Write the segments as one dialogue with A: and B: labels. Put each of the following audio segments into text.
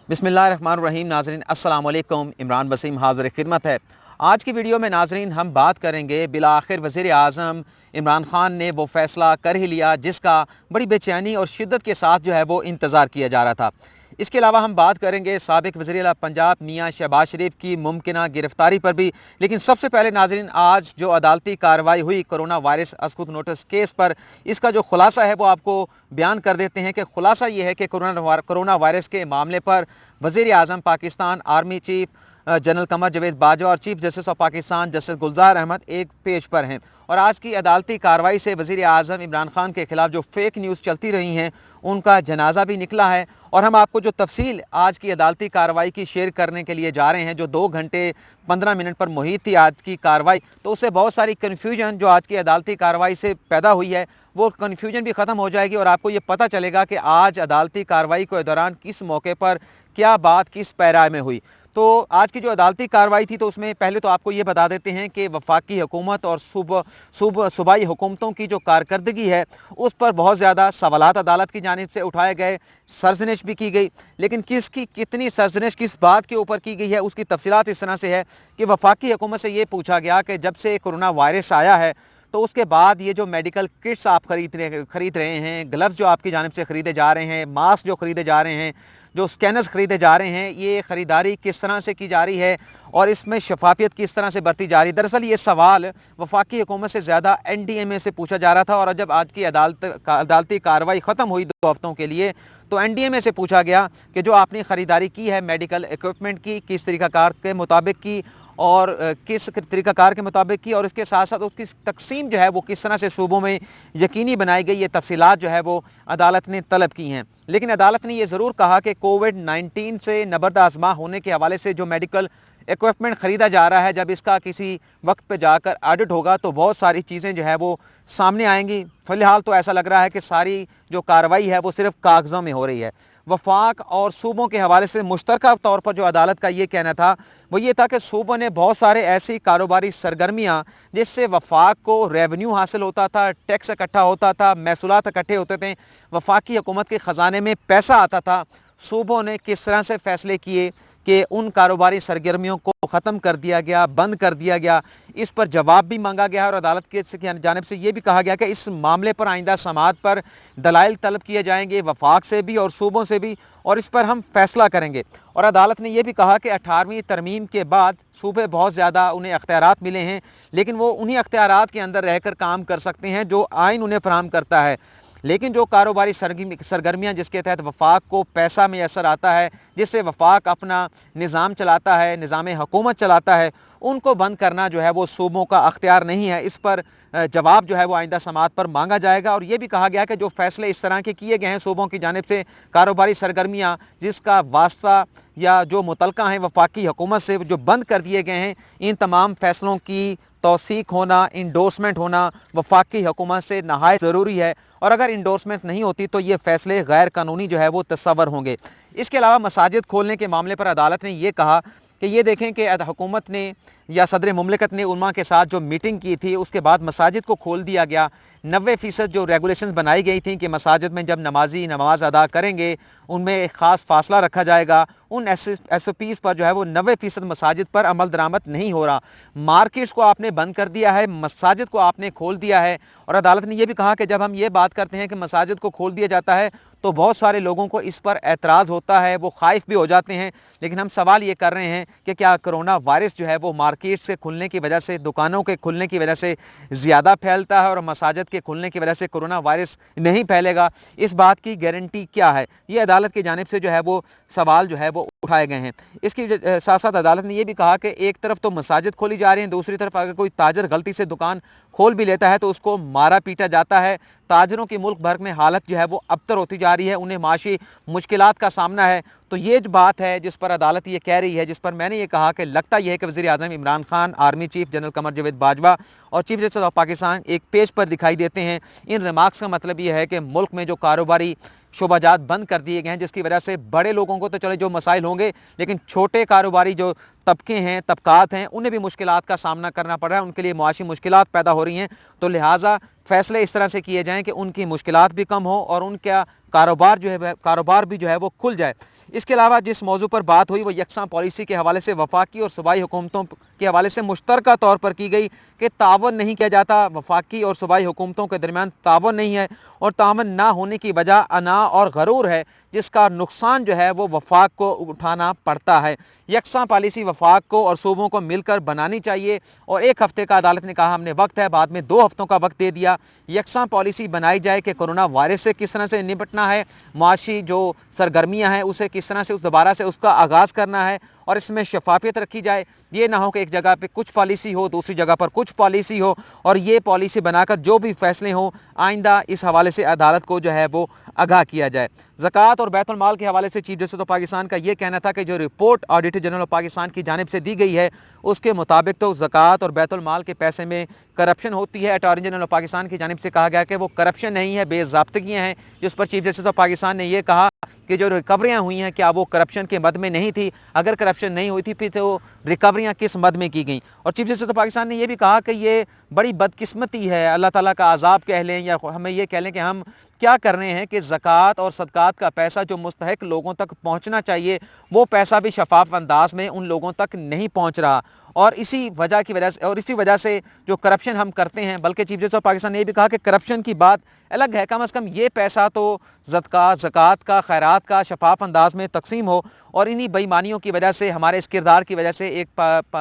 A: बिस्मिल्लाहिर्रहमानिर्रहीम। नाज़रीन अस्सलाम वालेकुम। इमरान वसीम हाज़िर खिदमत है। आज की वीडियो में नाज़रीन हम बात करेंगे, बिलाखिर वज़ीर आज़म इमरान खान ने वो फ़ैसला कर ही लिया जिसका बड़ी बेचैनी और शिद्दत के साथ जो है वो इंतज़ार किया जा रहा था। इसके अलावा हम बात करेंगे साबिक़ वज़ीर आला पंजाब मियाँ शहबाज शरीफ की मुमकिना गिरफ़्तारी पर भी। लेकिन सबसे पहले नाज़रीन, आज जो अदालती कार्रवाई हुई कोरोना वायरस अस्कुत नोटिस केस पर, इसका जो खुलासा है वो आपको बयान कर देते हैं कि खुलासा ये है कि कोरोना वायरस के मामले पर वज़ीर आज़म Pakistan, army chief general Qamar Javed Bajwa और chief justice of Pakistan justice Gulzar Ahmed एक पेज पर हैं। और आज की अदालती कार्रवाई से वज़ीर आज़म इमरान खान के खिलाफ जो फेक न्यूज़ चलती रही हैं उनका जनाजा भी निकला है। और हम आपको जो तफसील आज की अदालती कार्रवाई की शेयर करने के लिए जा रहे हैं, जो 2 घंटे 15 मिनट पर मुहित थी आज की कार्रवाई, तो उससे बहुत सारी कन्फ्यूजन जो आज की अदालती कार्रवाई से पैदा हुई है वो कन्फ्यूजन भी ख़त्म हो जाएगी और आपको ये पता चलेगा कि आज अदालती कार्रवाई के दौरान किस मौके पर क्या बात किस पैरा में हुई। तो आज की जो अदालती कार्रवाई थी तो उसमें पहले तो आपको ये बता देते हैं कि वफाकी हुकूमत और सूबाई हुकूमतों की जो कारकर्दगी है उस पर बहुत ज़्यादा सवालात अदालत की जानिब से उठाए गए, सरजनिश भी की गई। लेकिन किसकी कितनी सरजनिश किस बात के ऊपर की गई है उसकी तफसीलात इस तरह से है कि वफाकी हुकूमत से ये पूछा गया कि जब से कोरोना वायरस आया है तो उसके बाद ये जो मेडिकल किट्स आप खरीद रहे हैं, ग्लव्स जो आपकी जानिब से ख़रीदे जा रहे हैं, मास्क जो ख़रीदे जा रहे हैं, जो स्कैनर्स ख़रीदे जा रहे हैं, ये ख़रीदारी किस तरह से की जा रही है और इसमें शफाफियत किस तरह से बरती जा रही है। दरअसल ये सवाल वफाकी हुकूमत से ज़्यादा NDMA से पूछा जा रहा था और जब आज की अदालती कार्रवाई ख़त्म हुई 2 हफ्तों के लिए, तो NDMA से पूछा गया कि जो आपने ख़रीदारी की है मेडिकल इक्विपमेंट की, किस तरीक़ाकार के मुताबिक की और किस तरीक़ाकार के मुताबिक की, और इसके साथ साथ उसकी तकसीम जो है वो किस तरह से सूबों में यकीनी बनाई गई, ये तफसीलात जो है वो अदालत ने तलब की हैं। लेकिन अदालत ने ये ज़रूर कहा कि कोविड-19 से नबर्द आज़मा होने के हवाले से जो मेडिकल इक्विपमेंट ख़रीदा जा रहा है, जब इसका किसी वक्त पे जाकर ऑडिट होगा तो बहुत सारी चीज़ें जो है वो सामने आएंगी। फ़िलहाल तो ऐसा लग रहा है कि सारी जो कार्रवाई है वो सिर्फ़ कागज़ों में हो रही है। वफाक और सूबों के हवाले से मुश्तरका तौर पर जो अदालत का ये कहना था वो ये था कि सूबों ने बहुत सारे ऐसी कारोबारी सरगर्मियाँ जिससे वफाक को रेवेन्यू हासिल होता था, टैक्स इकट्ठा होता था, महसूलात इकट्ठे होते थे, वफाकी हुकूमत के ख़जाने में पैसा आता था, सूबों ने किस तरह से फ़ैसले किए कि उन कारोबारी सरगर्मियों को ख़त्म कर दिया गया, बंद कर दिया गया। इस पर जवाब भी मांगा गया और अदालत की जानिब से ये भी कहा गया कि इस मामले पर आइंदा समाअत पर दलाइल तलब किए जाएंगे, वफाक से भी और सूबों से भी, और इस पर हम फैसला करेंगे। और अदालत ने यह भी कहा कि 18वीं तरमीम के बाद सूबे बहुत ज़्यादा उन्हें अख्तियारात मिले हैं, लेकिन वो उन्हीं अख्तियारात के अंदर रहकर काम कर सकते हैं जो आइन उन्हें फराहम करता है। लेकिन जो कारोबारी सरगर्मियाँ जिसके तहत वफाक को पैसा मैसर आता है, जिससे वफाक अपना निज़ाम चलाता है, निज़ाम हुकूमत चलाता है, उनको बंद करना जो है वो सूबों का अख्तियार नहीं है। इस पर जवाब जो है वो आइंदा समाअत पर मांगा जाएगा। और ये भी कहा गया कि जो फ़ैसले इस तरह के किए गए हैं सूबों की जानिब से, कारोबारी सरगर्मियाँ जिसका वास्ता या जो मुतलका हैं वफाकी हुकूमत से जो बंद कर दिए गए हैं, इन तमाम फ़ैसलों की तौसीक होना, इंडोर्समेंट होना वफाकी हुकूमत से नहायत ज़रूरी है। और अगर इंडोर्समेंट नहीं होती तो ये फ़ैसले गैर कानूनी जो है वो तस्वर होंगे। इसके अलावा मसाजिद खोलने के मामले पर अदालत ने ये कहा कि ये देखें कि हुकूमत ने या सदर मुमलिकत ने उलमा के साथ जो मीटिंग की थी उसके बाद मसाजिद को खोल दिया गया। 90% जो रेगुलेशंस बनाई गई थी कि मसाजिद में जब नमाजी नमाज अदा करेंगे उनमें एक ख़ास फासला रखा जाएगा, उन SOPs पर जो है वो 90% मसाजिद पर अमल दरामद नहीं हो रहा। मार्केट्स को आपने बंद कर दिया है, मसाजिद को आपने खोल दिया है। और अदालत ने यह भी कहा कि जब हम ये बात करते हैं कि मसाजिद को खोल दिया जाता है तो बहुत सारे लोगों को इस पर एतराज़ होता है, वो खाइफ भी हो जाते हैं। लेकिन हम सवाल ये कर रहे हैं कि क्या कोरोना वायरस जो है वो मार्केट से खुलने की वजह से, दुकानों के खुलने की वजह से ज़्यादा फैलता है और मसाजिद के खुलने की वजह से कोरोना वायरस नहीं फैलेगा? इस बात की गारंटी क्या है? ये अदालत की जानिब से जो है वो सवाल जो है वो उठाए गए हैं। इसकी साथ साथ अदालत ने यह भी कहा कि एक तरफ तो मसाजिद खोली जा रही हैं, दूसरी तरफ अगर कोई ताजर गलती से दुकान खोल भी लेता है तो उसको मारा पीटा जाता है। ताजरों की मुल्क भर में हालत जो है वो अबतर होती जा रही है, उन्हें माशी मुश्किलात का सामना है। तो ये जो बात है जिस पर अदालत ये कह रही है, जिस पर मैंने ये कहा कि लगता यह है कि वज़ीर आज़म Imran Khan, army chief general Qamar Javed Bajwa और चीफ जस्टिस ऑफ पाकिस्तान एक पेज पर दिखाई देते हैं। इन रिमार्क्स का मतलब ये है कि मुल्क में जो कारोबारी शोबाजात बंद कर दिए गए हैं, जिसकी वजह से बड़े लोगों को तो चले जो मसाइल होंगे, लेकिन छोटे कारोबारी जो तबके हैं, तबकात हैं, उन्हें भी मुश्किलात का सामना करना पड़ रहा है, उनके लिए मुआशी मुश्किलात पैदा हो रही हैं। तो लिहाजा फ़ैसले इस तरह से किए जाएँ कि उनकी मुश्किलात भी कम हो और उनका कारोबार भी जो है वो खुल जाए। इसके अलावा जिस मौजू पर बात हुई वो यकसां पॉलिसी के हवाले से वफाकी और सूबाई हुकूमतों के हवाले से मुश्तरका तौर पर की गई कि तावन नहीं किया जाता, वफाकी और सूबाई हुकूमतों के दरमियान तावन नहीं है और तावन ना होने की वजह अना और गरूर है, जिसका नुकसान जो है वो वफाक को उठाना पड़ता है। यकसां पॉलिसी वफाक को और सूबों को मिलकर बनानी चाहिए और 1 हफ़्ते का अदालत ने कहा हमने वक्त है, बाद में 2 हफ़्तों का वक्त दे दिया। यकसां पॉलिसी बनाई जाए कि कोरोना वायरस से किस तरह से निपटना है, मुआशी जो सरगर्मियाँ हैं उसे किस तरह से दोबारा से उसका आगाज़ करना है और इसमें शफाफियत रखी जाए। ये ना हो कि एक जगह पे कुछ पॉलिसी हो, दूसरी जगह पर कुछ पॉलिसी हो और ये पॉलिसी बनाकर जो भी फैसले हों आइंदा इस हवाले से अदालत को जो है वो आगाह किया जाए। ज़कात और बैतुल माल के हवाले से चीफ जस्टिस ऑफ पाकिस्तान का ये कहना था कि जो report auditor general of Pakistan की जानिब से दी गई है उसके मुताबिक तो ज़कात और बैतुल माल के पैसे में करप्शन होती है। अटॉर्नी जनरल ऑफ पाकिस्तान की जानिब से कहा गया कि वो करप्शन नहीं है, बेज़ाब्तगियाँ हैं, जिस पर चीफ जस्टिस ऑफ पाकिस्तान ने यह कहा कि जो रिकवरियाँ हुई हैं क्या वो करप्शन के मद में नहीं थी, अगर करप्शन नहीं हुई थी फिर तो रिकवरियाँ किस मद में की गई। और चीफ जस्टिस ऑफ पाकिस्तान ने यह भी कहा कि ये बड़ी बदकिस्मती है, अल्लाह ताला का अजाब कह लें या हमें ये कह लें कि हम क्या कर रहे हैं कि ज़कात और सदक़ात का पैसा जो मुस्तहिक लोगों तक पहुँचना चाहिए वो पैसा भी शफाफ अंदाज में उन लोगों तक नहीं पहुँच रहा और इसी वजह से जो करप्शन हम करते हैं। बल्कि चीफ जस्टिस ऑफ पाकिस्तान ने यह भी कहा कि करप्शन की बात अलग है, कम से कम ये पैसा तो ज़कात का, खैरात का शफाफ अंदाज में तकसीम हो और इन्हीं बेईमानियों की वजह से, हमारे इस किरदार की वजह से एक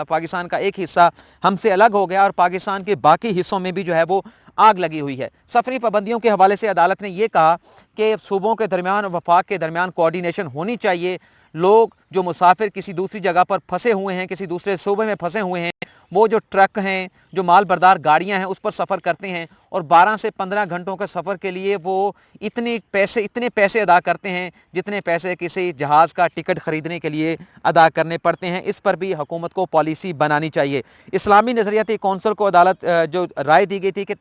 A: पाकिस्तान का एक हिस्सा हमसे अलग हो गया और पाकिस्तान के बाकी हिस्सों में भी जो है वो आग लगी हुई है। सफरी पाबंदियों के हवाले से अदालत ने यह कहा कि सूबों के दरमियान और वफाक के दरमियान कोऑर्डिनेशन होनी चाहिए। लोग जो मुसाफिर किसी दूसरी जगह पर फंसे हुए हैं, किसी दूसरे सूबे में फंसे हुए हैं, वो जो ट्रक हैं, जो माल बरदार गाड़ियां हैं उस पर सफ़र करते हैं और 12 से 15 घंटों के सफ़र के लिए वो इतने पैसे अदा करते हैं जितने पैसे किसी जहाज़ का टिकट ख़रीदने के लिए अदा करने पड़ते हैं। इस पर भी हुकूमत को पॉलिसी बनानी चाहिए। इस्लामी नज़रियाती कौंसिल को अदालत जो राय दी गई थी कि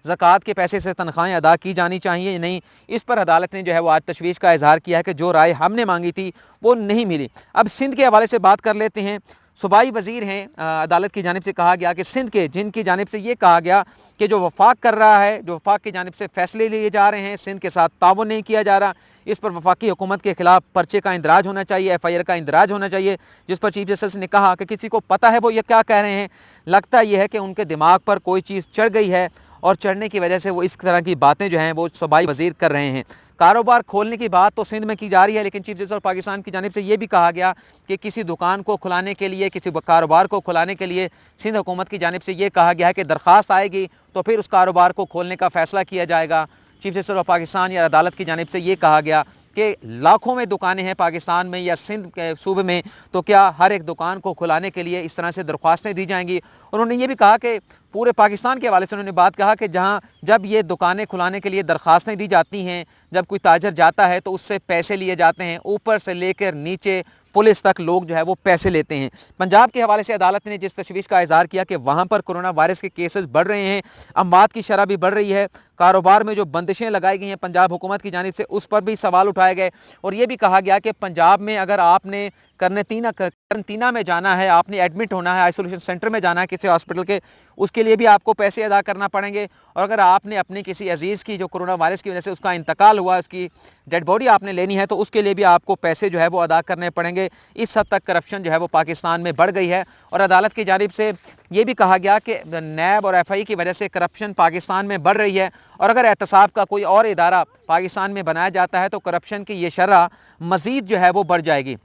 A: ज़कात के पैसे से तनख्वाहें अदा की जानी चाहिए नहीं, इस पर अदालत ने जो है वो आज तशवीश का इजहार किया है कि जो राय हमने मांगी थी वो नहीं मिली। अब सिंध के हवाले से बात कर लेते हैं। सूबाई वज़ीर हैं, अदालत की जानिब से कहा गया कि सिंध के जिनकी जानिब से ये कहा गया कि जो वफाक कर रहा है, जो वफाक की जानिब से फ़ैसले लिए जा रहे हैं, सिंध के साथ ताउन नहीं किया जा रहा, इस पर वफाकी हुकूमत के खिलाफ पर्चे का इंदराज होना चाहिए, FIR का इंदराज होना चाहिए। जिस पर चीफ जस्टिस ने कहा कि किसी को पता है वो ये क्या कह रहे हैं, लगता यह है कि उनके दिमाग पर कोई चीज़ चढ़ गई है और चढ़ने की वजह से वो इस तरह की बातें जो हैं वो सूबाई वज़ीर कर रहे हैं। कारोबार खोलने की बात तो सिंध में की जा रही है, लेकिन चीफ जस्टिस ऑफ पाकिस्तान की जानिब से ये भी कहा गया कि किसी दुकान को खुलाने के लिए, किसी कारोबार को खुलाने के लिए सिंध हुकूमत की जानिब से ये कहा गया है कि दरख्वास्त आएगी तो फिर उस कारोबार को खोलने का फ़ैसला किया जाएगा। चीफ जस्टिस ऑफ पाकिस्तान या अदालत की जानिब से ये कहा गया कि लाखों में दुकानें हैं पाकिस्तान में या सिंध के सूबे में, तो क्या हर एक दुकान को खुलाने के लिए इस तरह से दरख्वास्तें दी जाएंगी। उन्होंने ये भी कहा कि पूरे पाकिस्तान के हवाले से उन्होंने बात कहा कि जब ये दुकानें खुलाने के लिए दरख्वास्तें दी जाती हैं, जब कोई ताजर जाता है तो उससे पैसे लिए जाते हैं, ऊपर से लेकर नीचे पुलिस तक लोग जो है वो पैसे लेते हैं। पंजाब के हवाले से अदालत ने जिस तशवीश का इजहार किया कि वहाँ पर कोरोना वायरस के केसेस बढ़ रहे हैं, अमवात की शरह भी बढ़ रही है, कारोबार में जो बंदिशें लगाई गई हैं पंजाब हुकूमत की जानिब से उस पर भी सवाल उठाए गए और ये भी कहा गया कि पंजाब में अगर आपने करंटीना में जाना है, आपने एडमिट होना है, आइसोलेशन सेंटर में जाना है किसी हॉस्पिटल के, उसके लिए भी आपको पैसे अदा करना पड़ेंगे। और अगर आपने अपने किसी अजीज़ की जो कोरोना वायरस की वजह से उसका इंतकाल हुआ, उसकी डेड बॉडी आपने लेनी है तो उसके लिए भी आपको पैसे जो है वो अदा करने पड़ेंगे। इस हद तक करप्शन जो है वो पाकिस्तान में बढ़ गई है और अदालत की जानिब से ये भी कहा गया कि नैब और FI की वजह से करप्शन पाकिस्तान में बढ़ रही है और अगर एहतसाब का कोई और इदारा पाकिस्तान में बनाया जाता है तो करप्शन की ये शरह मज़ीद जो है वो बढ़ जाएगी।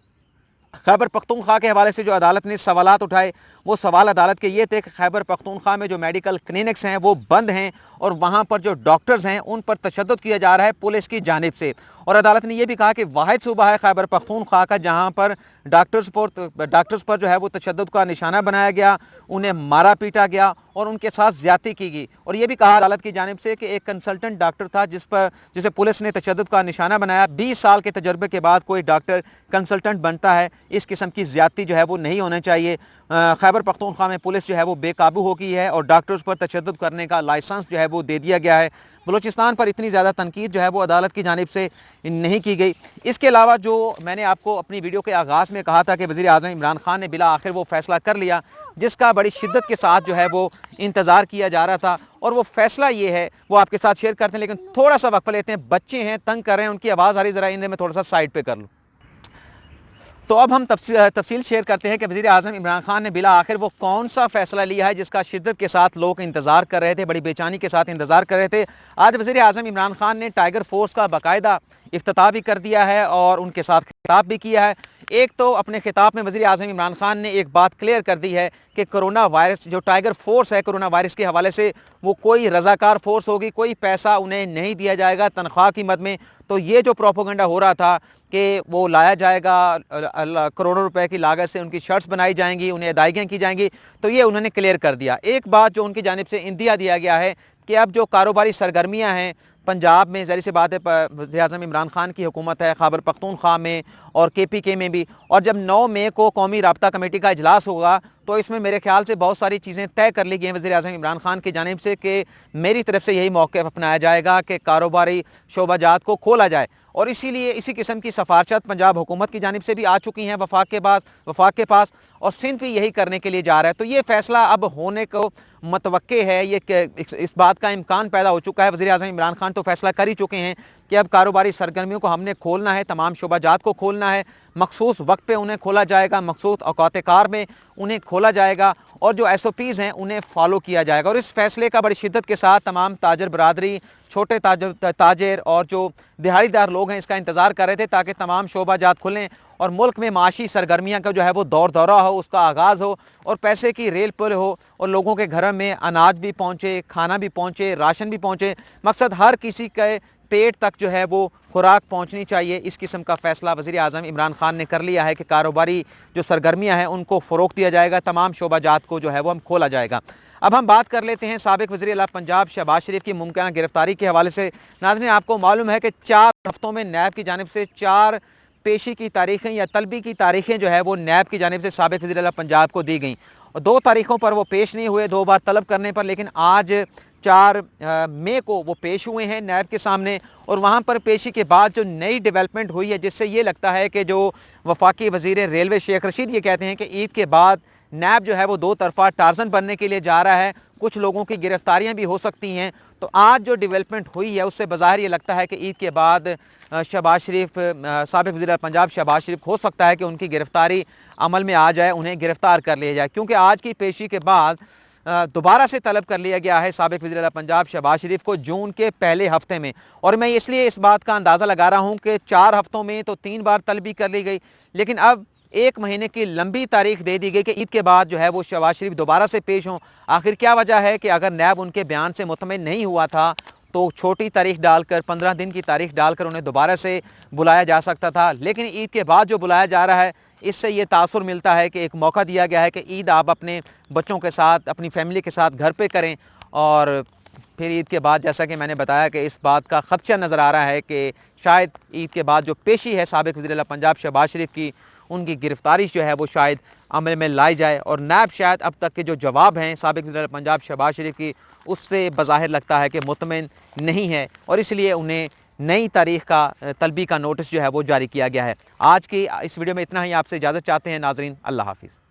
A: खैबर पख्तूनख्वा के हवाले से जो अदालत ने सवालात उठाए वो सवाल अदालत के ये थे कि खैबर पख्तूनख्वा में जो मेडिकल क्लिनिक्स हैं वो बंद हैं और वहाँ पर जो डॉक्टर्स हैं उन पर तशद्दुद किया जा रहा है पुलिस की जानिब से। और अदालत ने यह भी कहा कि वाहिद सूबा है खैबर पख्तूनख्वा का जहाँ पर डॉक्टर्स पर जो है वो तशद्दुद का निशाना बनाया गया, उन्हें मारा पीटा गया और उनके साथ ज़्यादती की गई। और ये भी कहा अदालत की जानिब से कि एक कंसल्टेंट डॉक्टर था जिसे पुलिस ने तशद्दुद का निशाना बनाया। 20 साल के तजर्बे के बाद कोई डॉक्टर कंसल्टेंट बनता है, इस किस्म की ज़्यादती जो है वो नहीं होना चाहिए। खैबर पख्तूनख्वा में पुलिस जो है वो बेकाबू हो गई है और डॉक्टर्स पर तशद्दुद करने का लाइसेंस जो है वो दे दिया गया है। बलूचिस्तान पर इतनी ज़्यादा तनकीद जो है वो अदालत की जानिब से नहीं की गई। इसके अलावा जो मैंने आपको अपनी वीडियो के आगाज़ में कहा था कि वज़ीर आज़म इमरान खान ने बिला आखिर वो फ़ैसला कर लिया جس کا بڑی شدت کے ساتھ جو ہے وہ انتظار کیا جا رہا تھا، اور وہ فیصلہ یہ ہے وہ آپ کے ساتھ شیئر کرتے ہیں، لیکن تھوڑا سا وقفہ لیتے ہیں، بچے ہیں تنگ کر رہے ہیں، ان کی آواز آ رہی، ذرا انہیں میں تھوڑا سا سائڈ پہ کر لوں۔ تو اب ہم تفصیل شیئر کرتے ہیں کہ وزیر اعظم عمران خان نے بالآخر وہ کون سا فیصلہ لیا ہے جس کا شدت کے ساتھ لوگ انتظار کر رہے تھے، بڑی بے چینی کے ساتھ انتظار کر رہے تھے۔ آج وزیر اعظم عمران خان نے ٹائیگر فورس کا باقاعدہ افتتاح بھی کر دیا ہے اور ان کے ساتھ خطاب بھی کیا ہے۔ ایک تو اپنے خطاب میں وزیر اعظم عمران خان نے ایک بات کلیئر کر دی ہے کہ کرونا وائرس جو ٹائیگر فورس ہے، کرونا وائرس کے حوالے سے وہ کوئی رضاکار فورس ہوگی، کوئی پیسہ انہیں نہیں دیا جائے گا تنخواہ کی مد میں۔ تو یہ جو پروپیگنڈا ہو رہا تھا کہ وہ لایا جائے گا، کروڑوں روپے کی لاگت سے ان کی شرٹس بنائی جائیں گی، انہیں ادائیگیاں کی جائیں گی، تو یہ انہوں نے کلیئر کر دیا۔ ایک بات جو ان کی جانب سے اندیا دیا گیا ہے کہ اب جو کاروباری سرگرمیاں ہیں پنجاب میں، ظاہر سی بات ہے وزیر اعظم عمران خان کی حکومت ہے، خیبر پختونخوا میں اور KPK میں بھی، اور جب 9 مئی کو قومی رابطہ کمیٹی کا اجلاس ہوگا تو اس میں میرے خیال سے بہت ساری چیزیں طے کر لی گئی ہیں وزیر اعظم عمران خان کی جانب سے کہ میری طرف سے یہی موقف اپنایا جائے گا کہ کاروباری شعبہ جات کو کھولا جائے، اور اسی لیے اسی قسم کی سفارشات پنجاب حکومت کی جانب سے بھی آ چکی ہیں وفاق کے پاس، اور سندھ بھی یہی کرنے کے لیے جا رہا ہے۔ تو یہ فیصلہ اب ہونے کو متوقع ہے، یہ اس بات کا امکان پیدا ہو چکا ہے۔ وزیر اعظم عمران خان تو فیصلہ کر ہی چکے ہیں کہ اب کاروباری سرگرمیوں کو ہم نے کھولنا ہے، تمام شعبہ جات کو کھولنا ہے، مخصوص وقت پہ انہیں کھولا جائے گا، مخصوص اوقات کار میں انہیں کھولا جائے گا، اور جو SOPs ہیں انہیں فالو کیا جائے گا۔ اور اس فیصلے کا بڑی شدت کے ساتھ تمام تاجر برادری، چھوٹے تاجر اور جو دہاڑی دار لوگ ہیں اس کا انتظار کر رہے تھے تاکہ تمام شعبہ جات کھلیں اور ملک میں معاشی سرگرمیاں کا جو ہے وہ دورہ ہو، اس کا آغاز ہو، اور پیسے کی ریل پل ہو، اور لوگوں کے گھر میں اناج بھی پہنچے، کھانا بھی پہنچے، راشن بھی پہنچے، مقصد ہر کسی کے پیٹ تک جو ہے وہ خوراک پہنچنی چاہیے۔ اس قسم کا فیصلہ وزیر اعظم عمران خان نے کر لیا ہے کہ کاروباری جو سرگرمیاں ہیں ان کو فروغ دیا جائے گا، تمام شعبہ جات کو جو ہے وہ ہم کھولا جائے گا۔ اب ہم بات کر لیتے ہیں سابق وزیر اعلیٰ پنجاب شہباز شریف کی ممکنہ گرفتاری کے حوالے سے۔ ناظرین، آپ کو معلوم ہے کہ 4 ہفتوں میں نیب کی جانب سے 4 پیشی کی تاریخیں یا طلبی کی تاریخیں جو ہے وہ نیب کی جانب سے سابق وزیر اعلیٰ پنجاب کو دی گئیں، اور 2 تاریخوں پر وہ پیش نہیں ہوئے، 2 بار طلب کرنے پر، لیکن آج 4 مئی کو وہ پیش ہوئے ہیں نیب کے سامنے، اور وہاں پر پیشی کے بعد جو نئی ڈیولپمنٹ ہوئی ہے جس سے یہ لگتا ہے کہ جو وفاقی وزیر ریلوے شیخ رشید یہ کہتے ہیں کہ عید کے بعد نیب جو ہے وہ 2 طرفہ ٹارزن بننے کے لیے جا رہا ہے، کچھ لوگوں کی گرفتاریاں بھی ہو سکتی ہیں۔ تو آج جو ڈیولپمنٹ ہوئی ہے اس سے بظاہر یہ لگتا ہے کہ عید کے بعد شہباز شریف، سابق وزیر اعلیٰ پنجاب شہباز شریف، ہو سکتا ہے کہ ان کی گرفتاری عمل میں آ جائے، انہیں گرفتار کر لیا جائے، کیونکہ آج کی پیشی کے بعد دوبارہ سے طلب کر لیا گیا ہے سابق وزیر اعلیٰ پنجاب شہباز شریف کو جون کے پہلے ہفتے میں، اور میں اس لیے اس بات کا اندازہ لگا رہا ہوں کہ 4 ہفتوں میں تو 3 بار طلبی کر لی گئی، لیکن اب 1 مہینے کی لمبی تاریخ دے دی گئی کہ عید کے بعد جو ہے وہ شہباز شریف دوبارہ سے پیش ہوں۔ آخر کیا وجہ ہے کہ اگر نیب ان کے بیان سے مطمئن نہیں ہوا تھا تو چھوٹی تاریخ ڈال کر، 15 دن کی تاریخ ڈال کر انہیں دوبارہ سے بلایا جا سکتا تھا، لیکن عید کے بعد جو بلایا جا رہا ہے اس سے یہ تاثر ملتا ہے کہ ایک موقع دیا گیا ہے کہ عید آپ اپنے بچوں کے ساتھ، اپنی فیملی کے ساتھ گھر پہ کریں، اور پھر عید کے بعد جیسا کہ میں نے بتایا کہ اس بات کا خدشہ نظر آ رہا ہے کہ شاید عید کے بعد جو پیشی ہے سابق وزیر اعلیٰ پنجاب شہباز شریف کی، ان کی گرفتاری جو ہے وہ شاید عمل میں لائی جائے، اور نیب شاید اب تک کے جو جواب ہیں سابق وزیر اعلیٰ پنجاب شہباز شریف کی اس سے بظاہر لگتا ہے کہ مطمئن نہیں ہے، اور اس لیے انہیں نئی تاریخ کا طلبی کا نوٹس جو ہے وہ جاری کیا گیا ہے۔ آج کی اس ویڈیو میں اتنا ہی، آپ سے اجازت چاہتے ہیں ناظرین، اللہ حافظ۔